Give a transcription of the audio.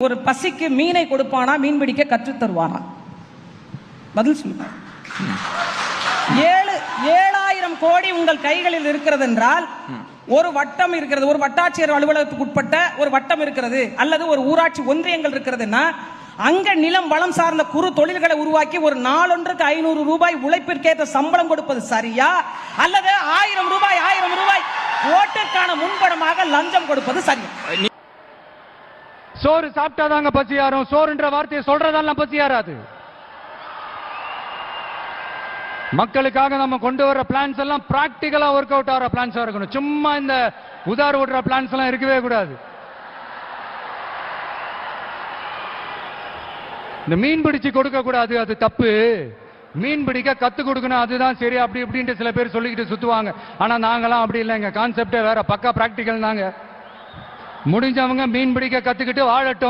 ஒரு பசிக்கு மீனை கொடுப்பானா மீன் பிடிக்க கற்றுத் தருவானா? பதில் சொல்லுங்க. 7,000 கோடி உங்கள் கைகளில் இருக்கிறது என்றால் ஒரு வட்டம் இருக்கிறது, ஒரு வட்டாட்சியர் அலுவலகத்துக்கு உட்பட்ட ஒரு வட்டம் இருக்கிறது, அல்லது ஒரு ஊராட்சி ஒன்றியங்கள் இருக்கிறதுன்னா அங்க நிலம் வளம் சார்ந்த குறு தொழில்களை உருவாக்கி ஒரு நாளொன்றுக்கு 500 ரூபாய் உழைப்பிற்கேற்ற சம்பளம் கொடுப்பது சரியா, அல்லது 1000 ரூபாய் ஓட்டுக்கான முன்பணமாக லஞ்சம் கொடுப்பது சரியா? சோறு சாப்பிட்டாதாங்க பசி யாரும், சோறுன்ற வார்த்தையை சொல்றதெல்லாம் பசி யாராது. மக்களுக்காக நம்ம கொண்டு வர பிளான்ஸ் எல்லாம் பிராக்டிகலா ஒர்க் அவுட் ஆகிற பிளான்ஸா இருக்கணும். சும்மா இந்த உதார விடுற பிளான்ஸ் எல்லாம் இருக்கவே கூடாது. இந்த மீன் பிடிச்சு கொடுக்க கூடாது, அது தப்பு. மீன் பிடிக்க கத்து கொடுக்கணும், அதுதான் சரி. அப்படி இப்படின்ட்டு சில பேர் சொல்லிக்கிட்டு சுத்துவாங்க. ஆனா நாங்களாம் அப்படி இல்லை, எங்க கான்செப்டே வேற, பக்கா பிராக்டிக்கல். நாங்க முடிஞ்சவங்க மீன் பிடிக்க கத்துக்கிட்டு வாழட்டும்.